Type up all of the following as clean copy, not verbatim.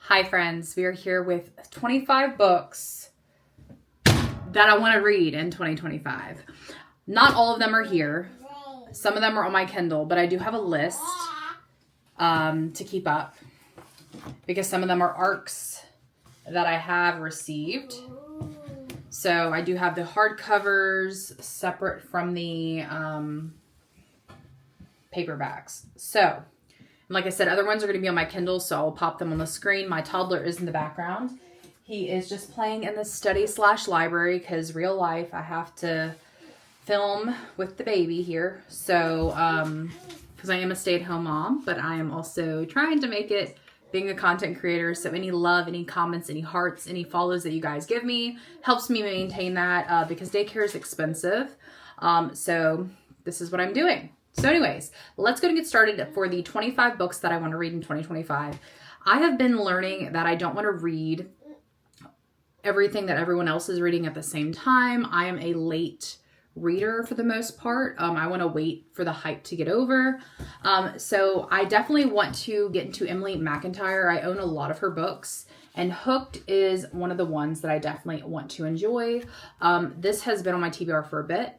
Hi friends, we are here with 25 books that I want to read in 2025. Not all of them are here. Some of them are on my Kindle, but I do have a list to keep up because some of them are ARCs that I have received. So I do have the hardcovers separate from the paperbacks. So like I said, other ones are going to be on my Kindle, so I'll pop them on the screen. My toddler is in the background. He is just playing in the study/library because real life, I have to film with the baby here. So, because I am a stay-at-home mom, but I am also trying to make it being a content creator. So any love, any comments, any hearts, any follows that you guys give me helps me maintain that because daycare is expensive. So this is what I'm doing. So anyways, let's go and get started for the 25 books that I want to read in 2025. I have been learning that I don't want to read everything that everyone else is reading at the same time. I am a late reader for the most part. I want to wait for the hype to get over. So I definitely want to get into Emily McIntyre. I own a lot of her books, and Hooked is one of the ones that I definitely want to enjoy. This has been on my TBR for a bit.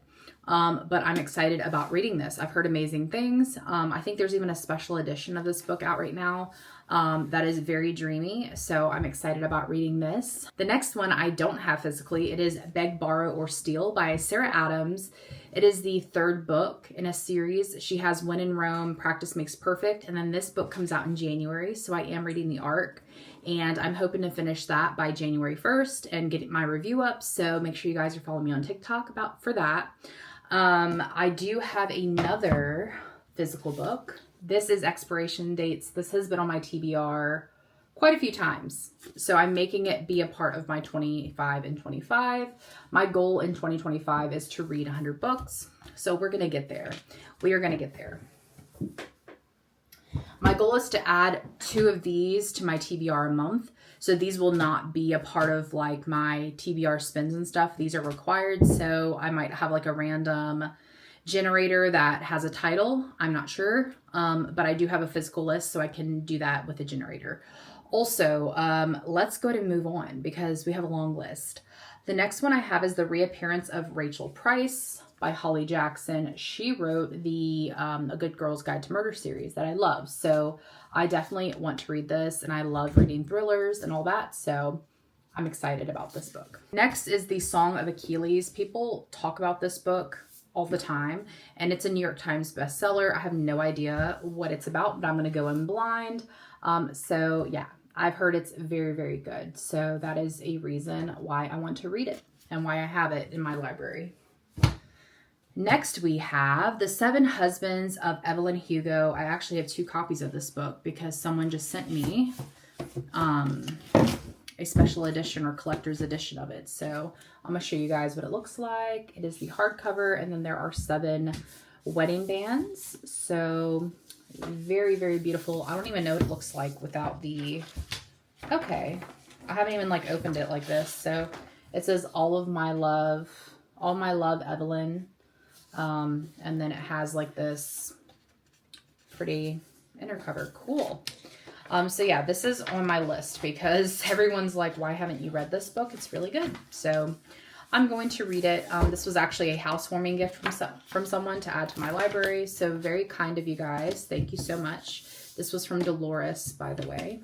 But I'm excited about reading this. I've heard amazing things. I think there's even a special edition of this book out right now that is very dreamy. So I'm excited about reading this. The next one I don't have physically. It is Beg, Borrow, or Steal by Sarah Adams. It is the third book in a series. She has When in Rome, Practice Makes Perfect. And then this book comes out in January. So I am reading the ARC. And I'm hoping to finish that by January 1st and get my review up. So make sure you guys are following me on TikTok for that. I do have another physical book. This is Expiration Dates. This has been on my TBR quite a few times. So I'm making it be a part of my 25 and 25. My goal in 2025 is to read 100 books. So we're going to get there. We are going to get there. My goal is to add 2 of these to my TBR a month. So these will not be a part of like my TBR spins and stuff. These are required. So I might have like a random generator that has a title. I'm not sure. But I do have a physical list, so I can do that with a generator. Also, let's go ahead and move on because we have a long list. The next one I have is The Reappearance of Rachel Price by Holly Jackson. She wrote the A Good Girl's Guide to Murder series that I love. So I definitely want to read this, and I love reading thrillers and all that. So I'm excited about this book. Next is The Song of Achilles. People talk about this book all the time, and it's a New York Times bestseller. I have no idea what it's about, but I'm going to go in blind. So yeah, I've heard it's very, very good. So that is a reason why I want to read it and why I have it in my library. Next, we have The 7 Husbands of Evelyn Hugo. I actually have 2 copies of this book because someone just sent me a special edition or collector's edition of it. So I'm going to show you guys what it looks like. It is the hardcover, and then there are 7 wedding bands. So very, very beautiful. I don't even know what it looks like without the... Okay. I haven't even like opened it like this. So it says all my love, Evelyn. And then it has like this pretty inner cover. Cool. So yeah, this is on my list because everyone's like, why haven't you read this book? It's really good. So I'm going to read it. This was actually a housewarming gift from someone to add to my library. So very kind of you guys. Thank you so much. This was from Dolores, by the way.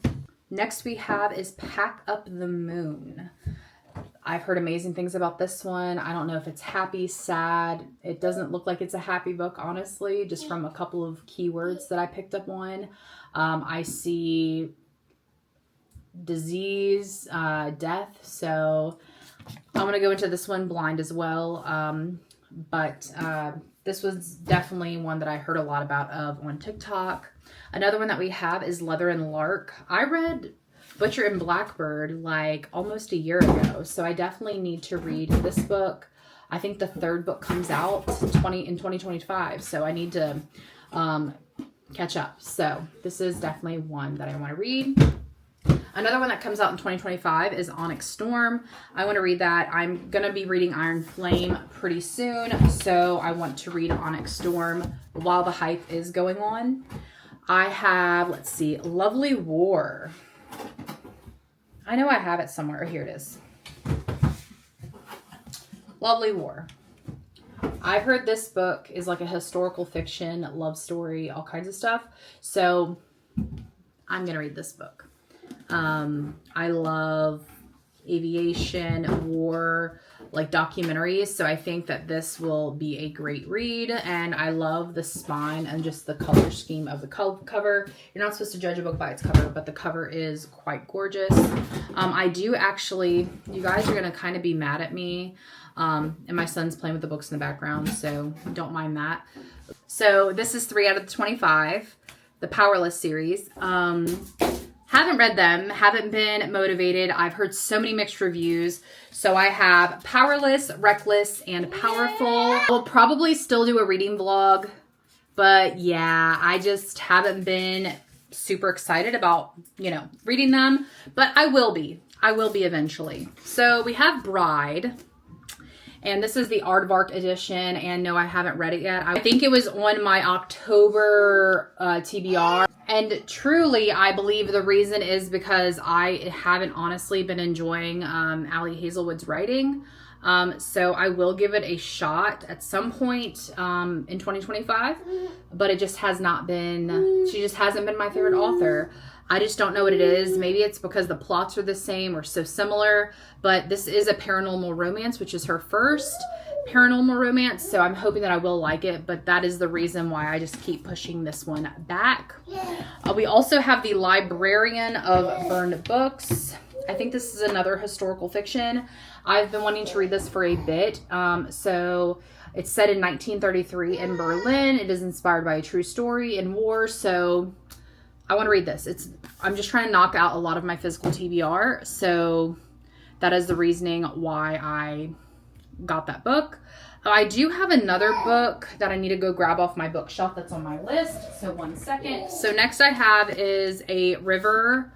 Next we have is Pack Up the Moon. I've heard amazing things about this one. I don't know if it's happy, sad. It doesn't look like it's a happy book, honestly, just from a couple of keywords that I picked up on. I see disease, death. So I'm going to go into this one blind as well. But this was definitely one that I heard a lot about on TikTok. Another one that we have is Leather and Lark. I read Butcher and Blackbird like almost a year ago, so I definitely need to read this book. I think the 3rd book comes out in 2025, so I need to catch up. So this is definitely one that I want to read. Another one that comes out in 2025 is Onyx Storm. I want to read that. I'm going to be reading Iron Flame pretty soon, so I want to read Onyx Storm while the hype is going on. I have, let's see, Lovely War. I know I have it somewhere. Oh, here it is. Lovely War. I've heard this book is like a historical fiction, love story, all kinds of stuff. So I'm going to read this book. I love aviation, war, like documentaries. So I think that this will be a great read. And I love the spine and just the color scheme of the cover. You're not supposed to judge a book by its cover, but the cover is quite gorgeous. I do actually, you guys are going to kind of be mad at me. And my son's playing with the books in the background, so don't mind that. So this is 3 out of the 25, the Powerless series. Haven't read them, haven't been motivated. I've heard so many mixed reviews. So I have Powerless, Reckless, and Powerful. I'll probably still do a reading vlog, but yeah, I just haven't been super excited about, reading them, but I will be eventually. So we have Bride. And this is the Aardvark edition. And no, I haven't read it yet. I think it was on my October TBR. And truly, I believe the reason is because I haven't honestly been enjoying Ali Hazelwood's writing. So I will give it a shot at some point in 2025. But it just has not been, she just hasn't been my favorite author. I just don't know what it is. Maybe it's because the plots are the same or so similar, but this is a paranormal romance, which is her first paranormal romance. So I'm hoping that I will like it, but that is the reason why I just keep pushing this one back. We also have The Librarian of Burned Books. I think this is another historical fiction. I've been wanting to read this for a bit. So it's set in 1933 in Berlin. It is inspired by a true story in war. So I want to read this. I'm just trying to knock out a lot of my physical TBR. So that is the reasoning why I got that book. I do have another book that I need to go grab off my bookshelf that's on my list. So 1 second. So next I have is A River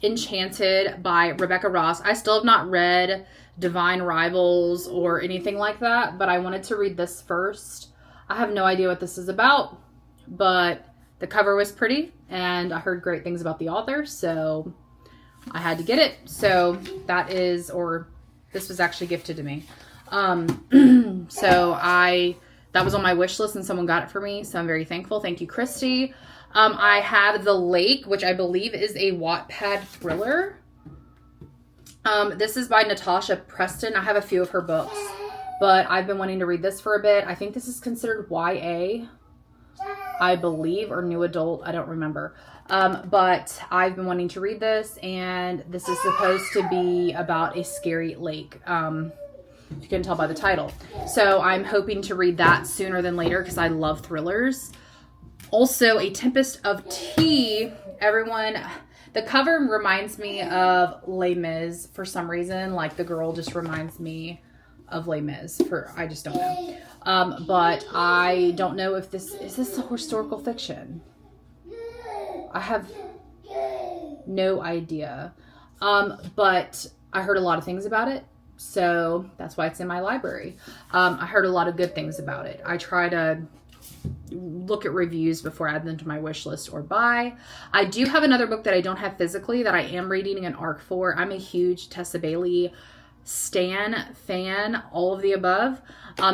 Enchanted by Rebecca Ross. I still have not read Divine Rivals or anything like that, but I wanted to read this first. I have no idea what this is about, but the cover was pretty and I heard great things about the author, so I had to get it. So that is, or this was actually gifted to me. So that was on my wish list and someone got it for me, so I'm very thankful. Thank you, Christy. I have The Lake, which I believe is a Wattpad thriller. This is by Natasha Preston. I have a few of her books, but I've been wanting to read this for a bit. I think this is considered YA, I believe, or new adult. I don't remember. But I've been wanting to read this, and this is supposed to be about a scary lake. You can tell by the title. So I'm hoping to read that sooner than later because I love thrillers. Also, A Tempest of Tea. Everyone, the cover reminds me of Les Mis for some reason. Like the girl just reminds me of Les Mis. I just don't know. But I don't know if is this a historical fiction? I have no idea. But I heard a lot of things about it. So that's why it's in my library. I heard a lot of good things about it. I try to look at reviews before I add them to my wish list or buy. I do have another book that I don't have physically that I am reading an ARC for. I'm a huge Tessa Bailey fan, all of the above.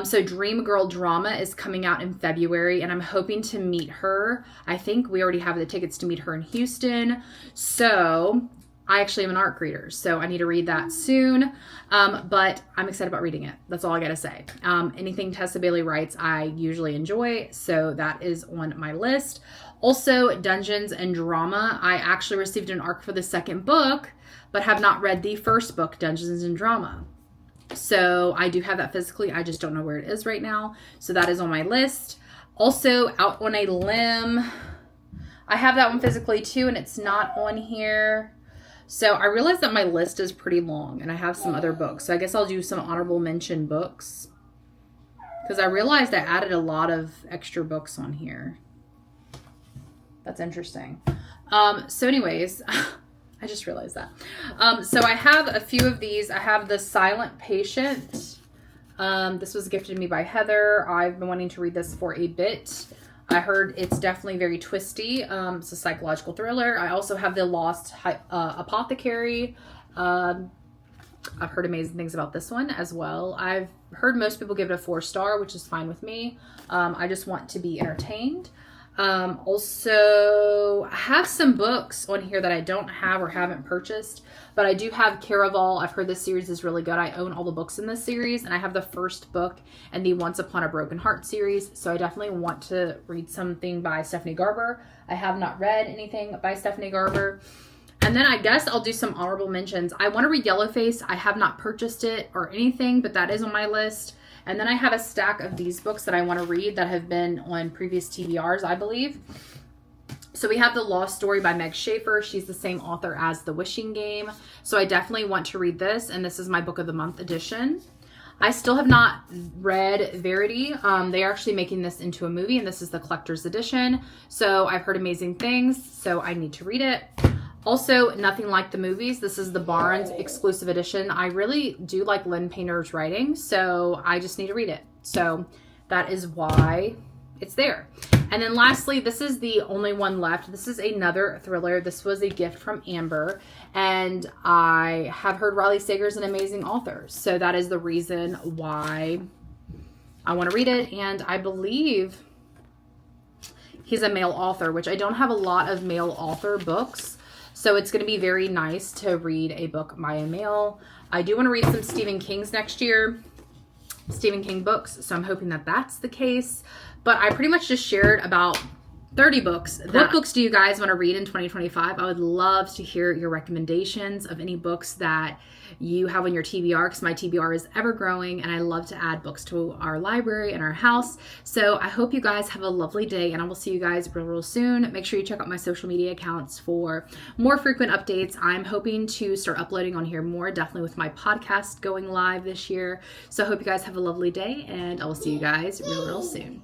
So Dream Girl Drama is coming out in February and I'm hoping to meet her. I think we already have the tickets to meet her in Houston. So I actually am an ARC reader, so I need to read that soon. But I'm excited about reading it. That's all I gotta say. Anything Tessa Bailey writes, I usually enjoy, so that is on my list. Also, Dungeons and Drama. I actually received an ARC for the second book, but have not read the first book, Dungeons and Drama. So I do have that physically. I just don't know where it is right now. So that is on my list. Also, Out on a Limb. I have that one physically too, and it's not on here. So I realized that my list is pretty long and I have some other books. So I guess I'll do some honorable mention books. Because I realized I added a lot of extra books on here. That's interesting. So anyways, I just realized that. So I have a few of these. I have The Silent Patient. This was gifted to me by Heather. I've been wanting to read this for a bit. I heard it's definitely very twisty. It's a psychological thriller. I also have The Lost Apothecary I've heard amazing things about this one as well. I've heard most people give it a 4-star, which is fine with me. I just want to be entertained. Also, I have some books on here that I don't have or haven't purchased, but I do have Caraval. I've heard this series is really good. I own all the books in this series, and I have the first book in the Once Upon a Broken Heart series, so I definitely want to read something by Stephanie Garber. I have not read anything by Stephanie Garber. And then I guess I'll do some honorable mentions. I want to read Yellowface. I have not purchased it or anything, but that is on my list. And then I have a stack of these books that I want to read that have been on previous TBRs, I believe. So we have The Lost Story by Meg Schaefer. She's the same author as The Wishing Game. So I definitely want to read this, and this is my Book of the Month edition. I still have not read Verity. They are actually making this into a movie, and this is the collector's edition. So I've heard amazing things, so I need to read it. Also, Nothing Like the Movies. This is the Barnes exclusive edition. I really do like Lynn Painter's writing, so I just need to read it. So that is why it's there. And then lastly, this is the only one left. This is another thriller. This was a gift from Amber, and I have heard Riley Sager is an amazing author. So that is the reason why I want to read it, and I believe he's a male author, which I don't have a lot of male author books. So it's going to be very nice to read a book by a male. I do want to read some Stephen King's next year, Stephen King books. So I'm hoping that that's the case. But I pretty much just shared about 30 books. What books do you guys want to read in 2025? I would love to hear your recommendations of any books that you have on your TBR, because my TBR is ever growing and I love to add books to our library and our house. So I hope you guys have a lovely day, and I will see you guys real soon. Make sure you check out my social media accounts for more frequent updates. I'm hoping to start uploading on here more, definitely with my podcast going live this year. So I hope you guys have a lovely day, and I will see you guys real soon.